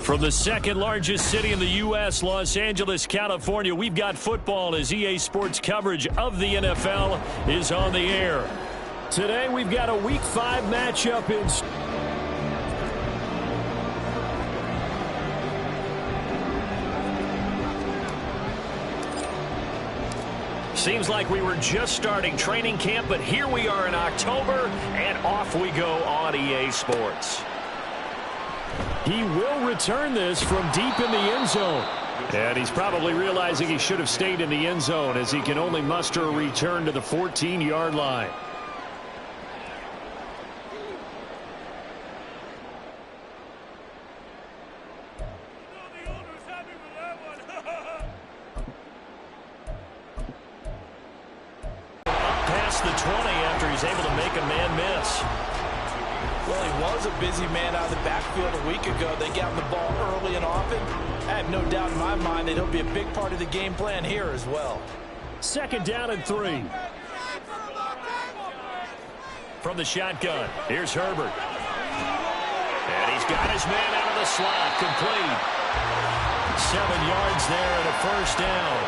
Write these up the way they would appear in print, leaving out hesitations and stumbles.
From the second largest city in the U.S., Los Angeles, California, we've got football as EA Sports coverage of the NFL is on the air. Today we've got a Week 5 matchup in... Seems like we were just starting training camp, but here we are in October, and off we go on EA Sports. He will return this from deep in the end zone. And he's probably realizing he should have stayed in the end zone as he can only muster a return to the 14-yard line. Up past the 20 after he's able to make a man miss. Well, he was a busy man out of the backfield a week ago. They got him the ball early and often. I have no doubt in my mind that he'll be a big part of the game plan here as well. Second down and 3. From the shotgun, here's Herbert. And he's got his man out of the slot, complete. 7 yards there and a first down.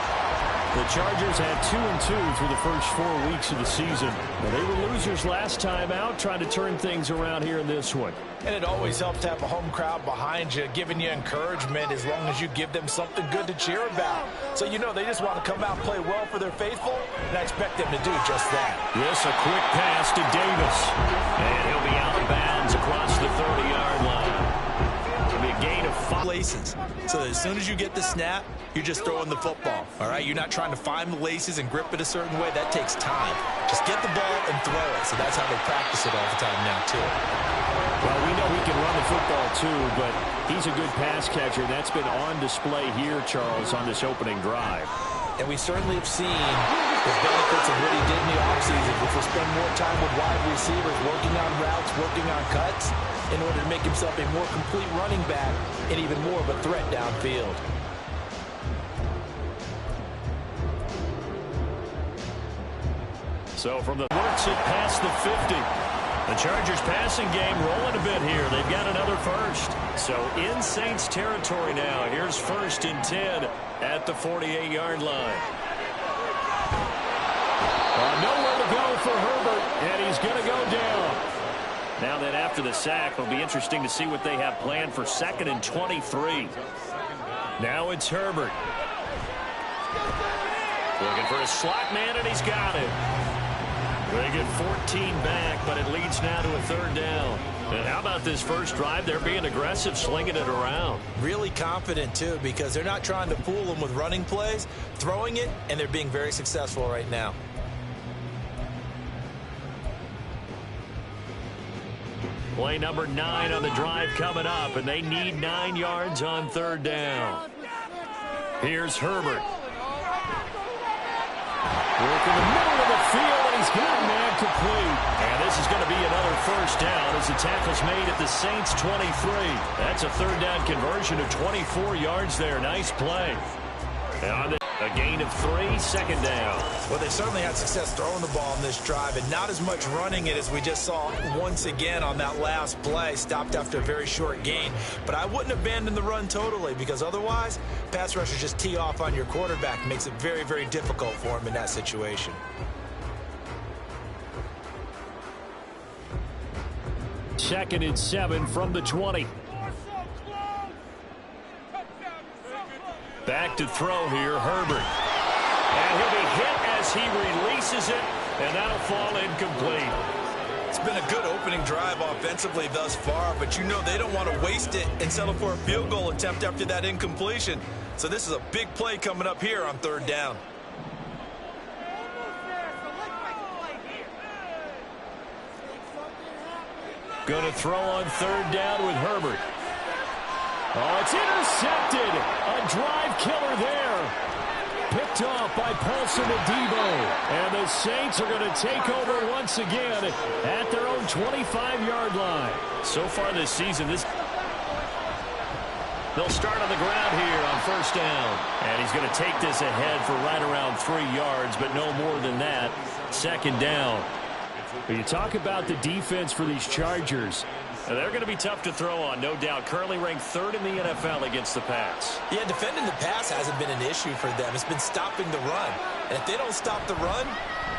The Chargers had 2-2 through the first 4 weeks of the season. Well, they were losers last time out, trying to turn things around here in this one. And it always helps to have a home crowd behind you, giving you encouragement as long as you give them something good to cheer about. So you know they just want to come out and play well for their faithful, and I expect them to do just that. Yes, a quick pass to Davis. And he'll be out of bounds across the 30-yard line. It'll be a gain of 5. Laces. So as soon as you get the snap, you're just throwing the football, all right? You're not trying to find the laces and grip it a certain way. That takes time. Just get the ball and throw it. So that's how they practice it all the time now, too. Well, we know he can run the football, too, but he's a good pass catcher. That's been on display here, Charles, on this opening drive. And we certainly have seen the benefits of what he did in the offseason, which will spend more time with wide receivers, working on routes, working on cuts, in order to make himself a more complete running back and even more of a threat downfield. So from the works it past the 50. The Chargers passing game rolling a bit here. They've got another first. So in Saints territory now. Here's 1st and 10 at the 48-yard line. Nowhere to go for Herbert, and he's going to go down. Now that after the sack, it'll be interesting to see what they have planned for 2nd and 23. Now it's Herbert. Looking for a slot man, and he's got it. They get 14 back, but it leads now to a 3rd down. And how about this first drive? They're being aggressive, slinging it around. Really confident, too, because they're not trying to fool them with running plays, throwing it, and they're being very successful right now. Play number 9 on the drive coming up, and they need 9 yards on 3rd down. Here's Herbert. Working the middle of the field, and he's got a man complete. And this is going to be another first down as the tackle's made at the Saints 23. That's a 3rd down conversion of 24 yards there. Nice play. And on a gain of 3, 2nd down. Well, they certainly had success throwing the ball on this drive, and not as much running it as we just saw once again on that last play. Stopped after a very short gain. But I wouldn't abandon the run totally, because otherwise, pass rushers just tee off on your quarterback. Makes it very, very difficult for him in that situation. Second and 7 from the 20. Back to throw here, Herbert. And he'll be hit as he releases it, and that'll fall incomplete. It's been a good opening drive offensively thus far, but you know they don't want to waste it and settle for a field goal attempt after that incompletion. So this is a big play coming up here on 3rd down. Going to throw on 3rd down with Herbert. Oh, it's intercepted. A drive killer there. Picked off by Paulson Adebo. And the Saints are going to take over once again at their own 25-yard line. So far this season, they'll start on the ground here on 1st down. And he's going to take this ahead for right around 3 yards, but no more than that. 2nd down. When you talk about the defense for these Chargers, they're going to be tough to throw on, no doubt. Currently ranked 3rd in the NFL against the pass. Yeah, defending the pass hasn't been an issue for them. It's been stopping the run. And if they don't stop the run,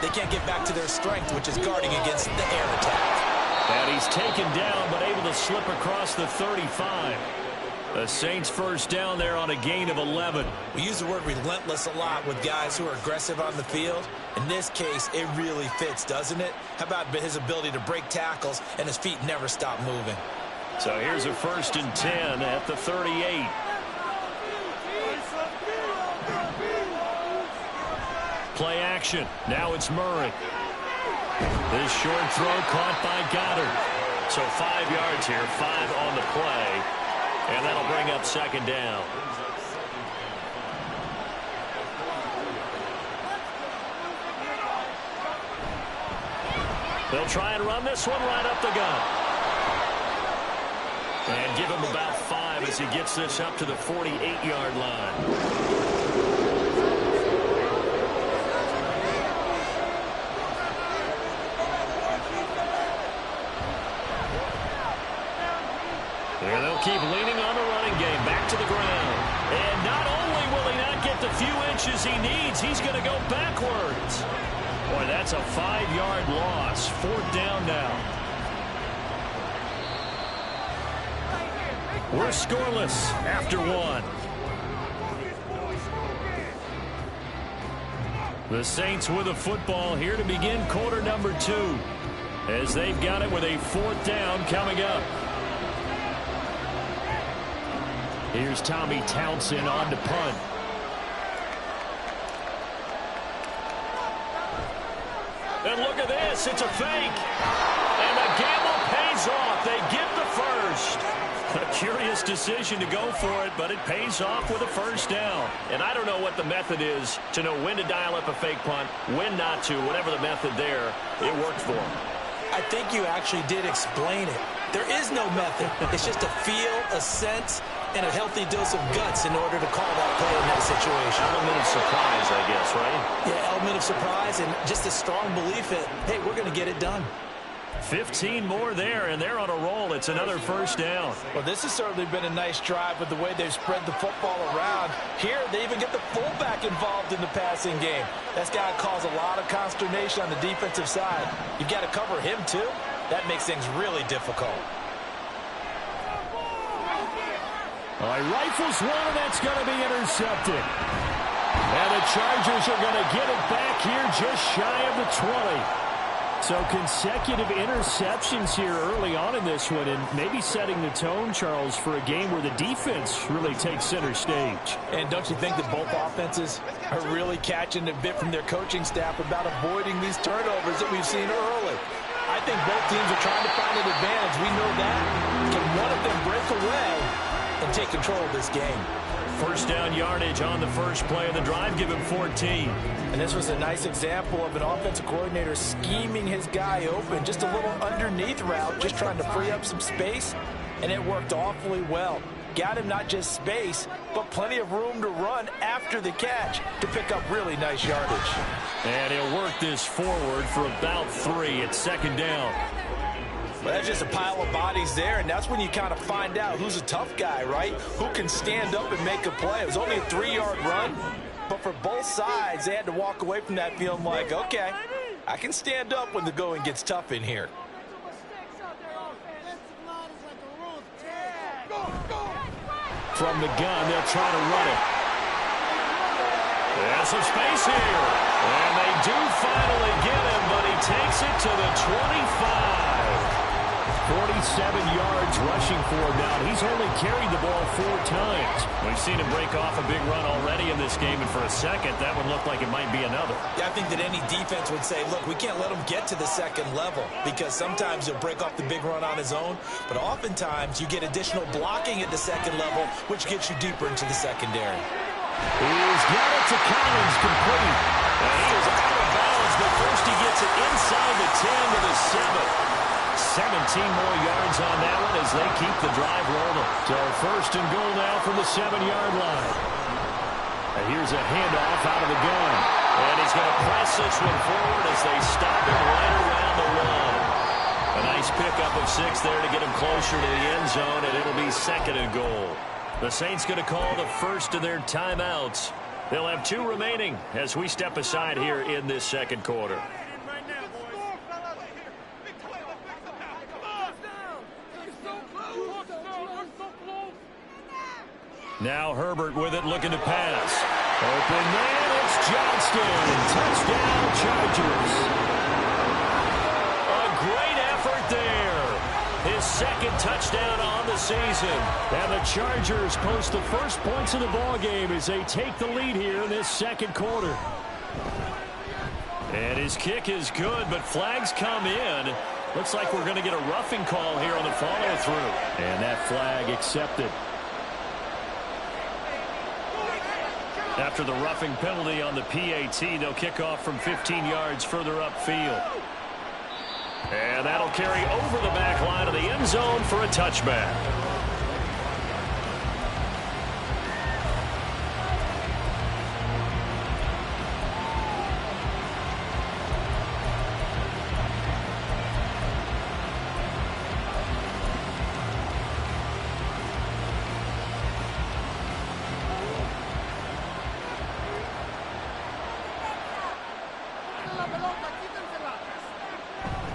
they can't get back to their strength, which is guarding against the air attack. And he's taken down, but able to slip across the 35. The Saints first down there on a gain of 11. We use the word relentless a lot with guys who are aggressive on the field. In this case, it really fits, doesn't it? How about his ability to break tackles and his feet never stop moving? So here's a 1st and 10 at the 38. Play action. Now it's Murray. This short throw caught by Goddard. So 5 yards here, 5 on the play. And that'll bring up 2nd down. They'll try and run this one right up the gut. And give him about 5 as he gets this up to the 48-yard line. There they'll keep leaning on the running game. Back to the ground. And not only will he not get the few inches he needs, he's going to go backwards. Boy, that's a 5-yard loss. 4th down now. We're scoreless after 1. The Saints with a football here to begin quarter number 2. As they've got it with a 4th down coming up. Here's Tommy Townsend on to punt. And look at this. It's a fake. And the gamble pays off. They get the first. A curious decision to go for it, but it pays off with a 1st down. And I don't know what the method is to know when to dial up a fake punt, when not to. Whatever the method there, it worked for him. I think you actually did explain it. There is no method. It's just a feel, a sense, and a healthy dose of guts in order to call that play in that situation. Element of surprise, I guess, right? Yeah, element of surprise and just a strong belief that, hey, we're going to get it done. 15 more there, and they're on a roll. It's another 1st down. Well, this has certainly been a nice drive with the way they've spread the football around. Here, they even get the fullback involved in the passing game. That's got to cause a lot of consternation on the defensive side. You've got to cover him, too. That makes things really difficult. All right, rifles one, and that's going to be intercepted. And the Chargers are going to get it back here just shy of the 20. So consecutive interceptions here early on in this one, and maybe setting the tone, Charles, for a game where the defense really takes center stage. And don't you think that both offenses are really catching a bit from their coaching staff about avoiding these turnovers that we've seen early? I think both teams are trying to find an advantage. We know that. Can one of them break away and take control of this game? 1st down yardage on the first play of the drive. Give him 14. And this was a nice example of an offensive coordinator scheming his guy open. Just a little underneath route, just trying to free up some space. And it worked awfully well. Got him not just space, but plenty of room to run after the catch to pick up really nice yardage. And he'll work this forward for about 3. It's 2nd down. Well, that's just a pile of bodies there, and that's when you kind of find out who's a tough guy, right? Who can stand up and make a play. It was only a 3-yard run, but for both sides, they had to walk away from that feeling like, okay, I can stand up when the going gets tough in here. From the gun, they'll try to run it. There's some space here. And they do finally get him, but he takes it to the 25. 47 yards rushing for him now. He's only carried the ball 4 times. We've seen him break off a big run already in this game, and for a second, that would look like it might be another. Yeah, I think that any defense would say, look, we can't let him get to the second level, because sometimes he'll break off the big run on his own, but oftentimes you get additional blocking at the second level, which gets you deeper into the secondary. He's got it to Collins, complete. And he is out of bounds, but first he gets it inside the 10 to the 7. 17 more yards on that one as they keep the drive rolling. So 1st and goal now from the 7-yard line. And here's a handoff out of the gun. And he's going to press this one forward as they stop him right around the one. A nice pickup of 6 there to get him closer to the end zone, and it'll be 2nd and goal. The Saints going to call the first of their timeouts. They'll have 2 remaining as we step aside here in this second quarter. Now Herbert with it, looking to pass. Open man, it's Johnston. Touchdown, Chargers. A great effort there. His 2nd touchdown on the season. And the Chargers post the first points of the ballgame as they take the lead here in this second quarter. And his kick is good, but flags come in. Looks like we're going to get a roughing call here on the follow-through. And that flag accepted. After the roughing penalty on the PAT, they'll kick off from 15 yards further upfield. And that'll carry over the back line of the end zone for a touchback.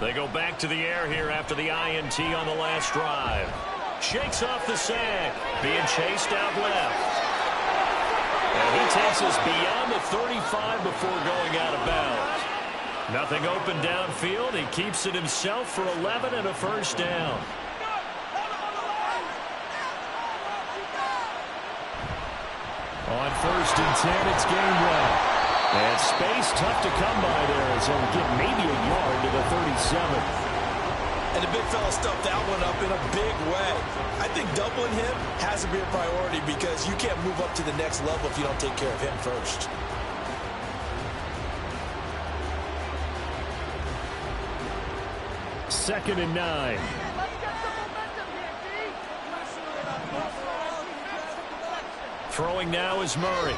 They go back to the air here after the INT on the last drive. Shakes off the sack, being chased out left. And he takes us beyond the 35 before going out of bounds. Nothing open downfield. He keeps it himself for 11 and a first down. On 1st and 10, it's Gainwell. And space tough to come by there as he'll get maybe a yard to the 37. And the big fella stuffed that one up in a big way. I think doubling him has to be a priority because you can't move up to the next level if you don't take care of him first. Second and 9. Throwing now is Murray.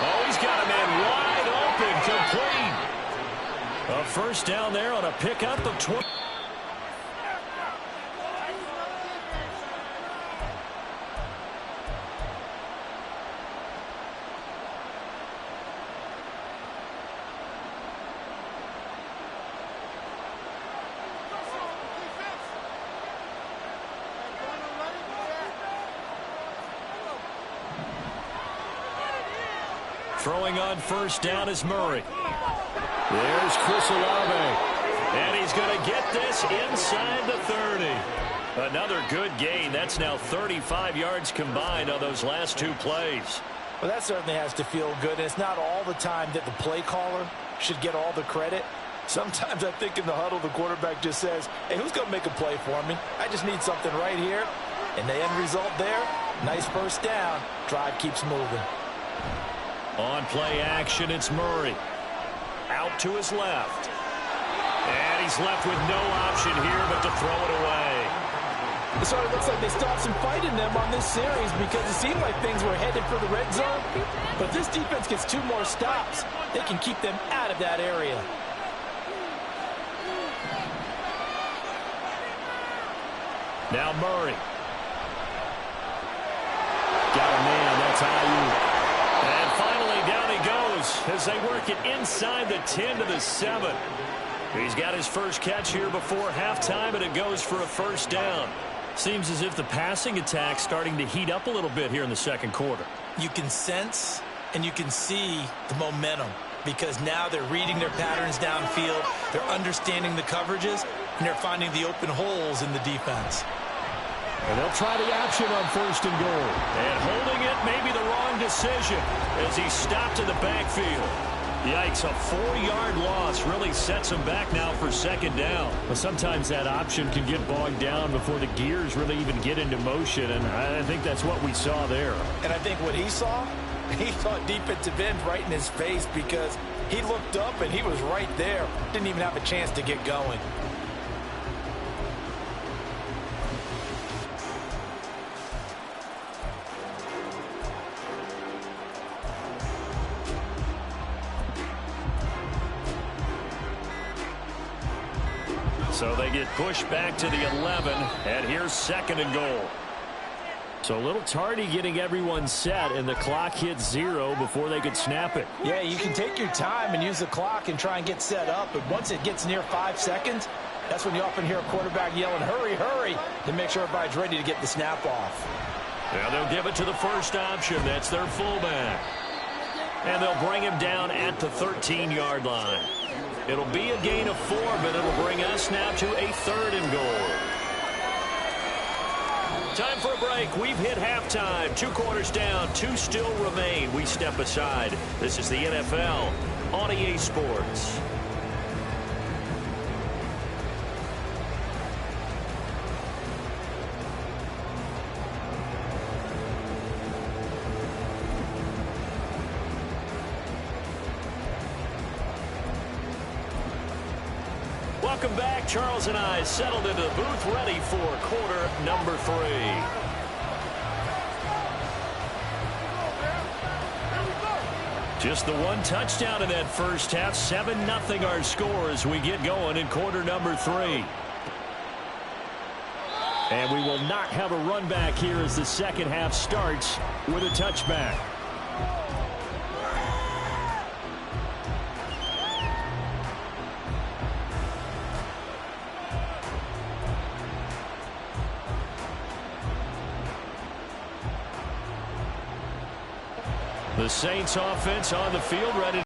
Oh, he's got a man wide open, complete. A first down there on a pickup of 20. Throwing on first down is Murray. There's Chris Olave. And he's going to get this inside the 30. Another good gain. That's now 35 yards combined on those last 2 plays. Well, that certainly has to feel good. And it's not all the time that the play caller should get all the credit. Sometimes I think in the huddle, the quarterback just says, hey, who's going to make a play for me? I just need something right here. And the end result there, nice first down. Drive keeps moving. On play action, it's Murray. Out to his left. And he's left with no option here but to throw it away. It sort of looks like they still have some fight in them on this series because it seemed like things were headed for the red zone. But if this defense gets 2 more stops, they can keep them out of that area. Now Murray. Got a man, that's Ayuk. And finally, down he goes as they work it inside the 10 to the 7. He's got his first catch here before halftime, and it goes for a first down. Seems as if the passing attack's starting to heat up a little bit here in the second quarter. You can sense and you can see the momentum because now they're reading their patterns downfield, they're understanding the coverages, and they're finding the open holes in the defense. And they'll try the option on first and goal. And holding it may be the wrong decision as he stopped in the backfield. Yikes, a 4-yard loss really sets him back now for second down. Well, sometimes that option can get bogged down before the gears really even get into motion, and I think that's what we saw there. And I think what he saw defensive end right in his face because he looked up and he was right there. Didn't even have a chance to get going. So they get pushed back to the 11, and here's 2nd and goal. So a little tardy getting everyone set, and the clock hit 0 before they could snap it. Yeah, you can take your time and use the clock and try and get set up, but once it gets near 5 seconds, that's when you often hear a quarterback yelling, hurry, hurry, to make sure everybody's ready to get the snap off. Now they'll give it to the first option. That's their fullback. And they'll bring him down at the 13-yard line. It'll be a gain of 4, but it'll bring us now to a 3rd and goal. Time for a break. We've hit halftime. 2 quarters down. 2 still remain. We step aside. This is the NFL on EA Sports. Welcome back. Charles and I settled into the booth, ready for quarter number 3. Just the 1 touchdown in that first half. 7-0 our score as we get going in quarter number 3. And we will not have a run back here as the second half starts with a touchback. The Saints offense on the field ready